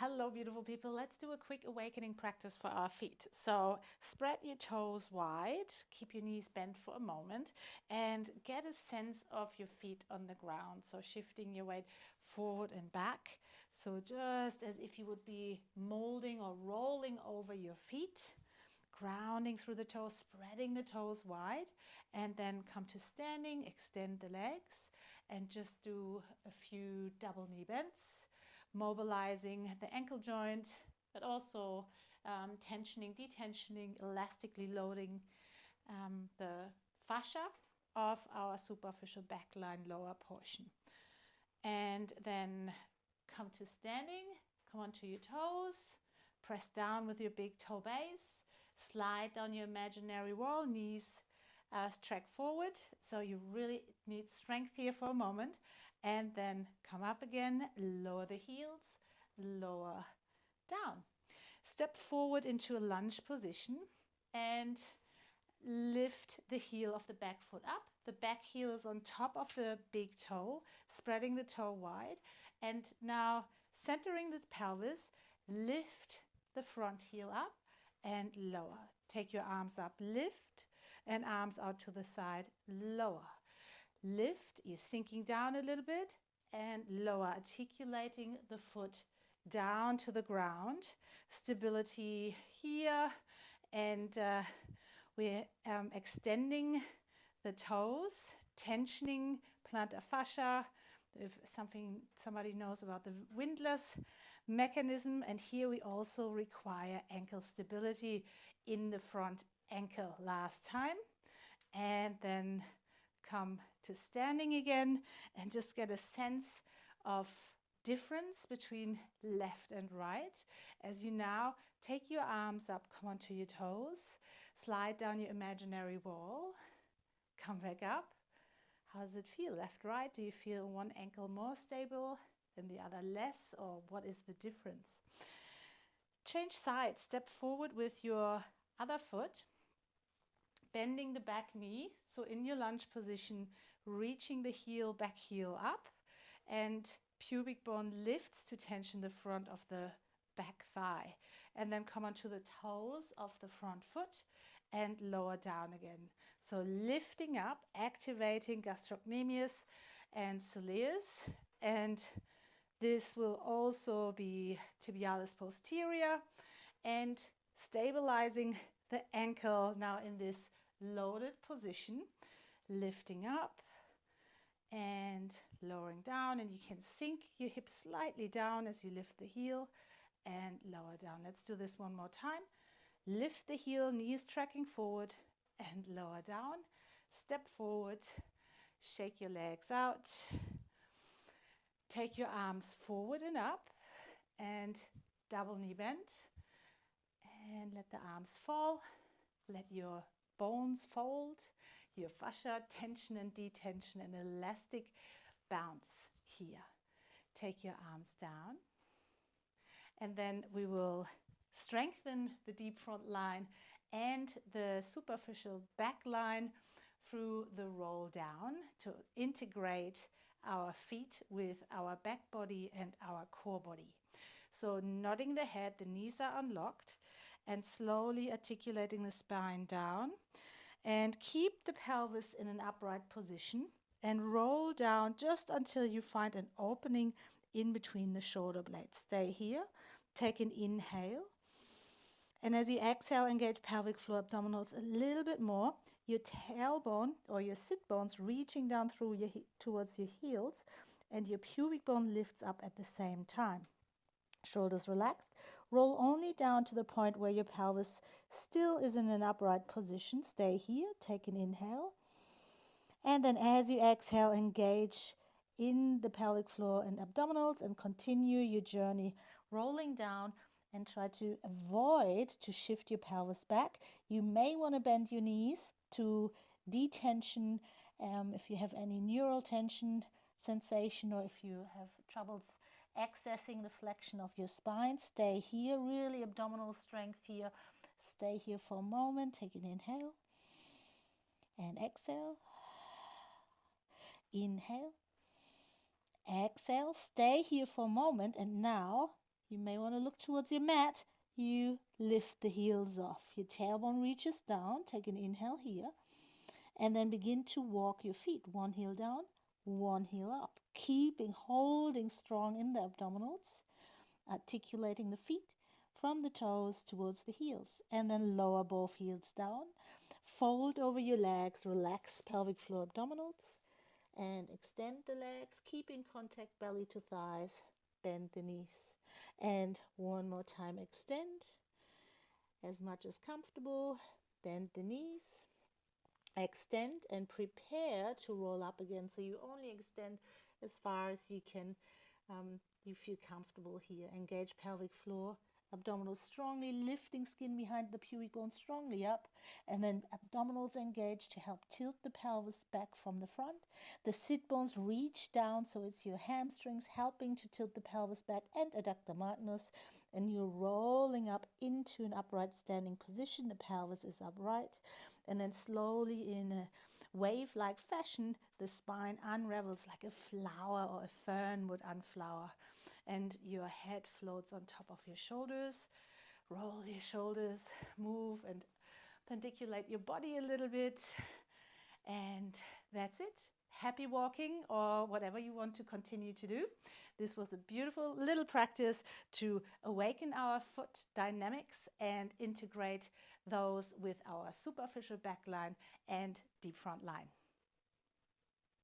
Hello, beautiful people. Let's do a quick awakening practice for our feet. So spread your toes wide, keep your knees bent for a moment, and get a sense of your feet on the ground. So shifting your weight forward and back. So just as if you would be molding or rolling over your feet, grounding through the toes, spreading the toes wide, and then come to standing, extend the legs, and just do a few double knee bends, mobilizing the ankle joint, but also tensioning, detensioning, elastically loading the fascia of our superficial backline lower portion. And then come to standing, come onto your toes, press down with your big toe base, slide down your imaginary wall, knees track forward. So you really need strength here for a moment. And then come up again, lower the heels, lower down. Step forward into a lunge position and lift the heel of the back foot up. The back heel is on top of the big toe, spreading the toe wide. And now centering the pelvis, lift the front heel up and lower. Take your arms up, lift, and arms out to the side, lower. Lift, you're sinking down a little bit, and lower, articulating the foot down to the ground. Stability here, and we're extending the toes, tensioning plantar fascia. If somebody knows about the windlass mechanism, and here we also require ankle stability in the front ankle last time. And then come to standing again and just get a sense of difference between left and right. As you now take your arms up, come onto your toes, slide down your imaginary wall, come back up. How does it feel? Left, right? Do you feel one ankle more stable and the other less, or what is the difference? Change sides. Step forward with your other foot, bending the back knee. So in your lunge position, reaching the heel, back heel up, and pubic bone lifts to tension the front of the back thigh. And then come onto the toes of the front foot and lower down again. So lifting up, activating gastrocnemius and soleus, and this will also be tibialis posterior, and stabilizing the ankle now in this loaded position, lifting up and lowering down, and you can sink your hips slightly down as you lift the heel and lower down. Let's do this one more time. Lift the heel, knees tracking forward and lower down. Step forward, shake your legs out. Take your arms forward and up and double knee bend. And let the arms fall. Let your bones fold, your fascia tension and detension, and elastic bounce here. Take your arms down. And then we will strengthen the deep front line and the superficial back line through the roll down to integrate our feet with our back body and our core body. So nodding the head, the knees are unlocked, and slowly articulating the spine down. And keep the pelvis in an upright position and roll down just until you find an opening in between the shoulder blades. Stay here. Take an inhale. And as you exhale, engage pelvic floor, abdominals a little bit more. Your tailbone or your sit bones reaching down through towards your heels, and your pubic bone lifts up at the same time. Shoulders relaxed. Roll only down to the point where your pelvis still is in an upright position. Stay here. Take an inhale. And then as you exhale, engage in the pelvic floor and abdominals and continue your journey rolling down, and try to avoid to shift your pelvis back. You may want to bend your knees to detension if you have any neural tension sensation, or if you have troubles accessing the flexion of your spine. Stay here, really abdominal strength here. Stay here for a moment. Take an inhale and exhale. Inhale, exhale. Stay here for a moment, and now You may want to look towards your mat. You lift the heels off. Your tailbone reaches down. Take an inhale here. And then begin to walk your feet. One heel down, one heel up. Holding strong in the abdominals. Articulating the feet from the toes towards the heels. And then lower both heels down. Fold over your legs. Relax pelvic floor abdominals. And extend the legs. Keep in contact belly to thighs. Bend the knees. And one more time, extend as much as comfortable. Bend the knees. Extend and prepare to roll up again. So you only extend as far as you can. You feel comfortable here. Engage pelvic floor, abdominals strongly, lifting skin behind the pubic bone strongly up, and then abdominals engage to help tilt the pelvis back from the front. The sit bones reach down, so it's your hamstrings helping to tilt the pelvis back, and adductor magnus, and you're rolling up into an upright standing position. The pelvis is upright, and then slowly in a wave-like fashion, the spine unravels like a flower or a fern would unflower, and your head floats on top of your shoulders. Roll your shoulders, move and pendiculate your body a little bit, and that's it. Happy walking, or whatever you want to continue to do. This was a beautiful little practice to awaken our foot dynamics and integrate those with our superficial back line and deep front line.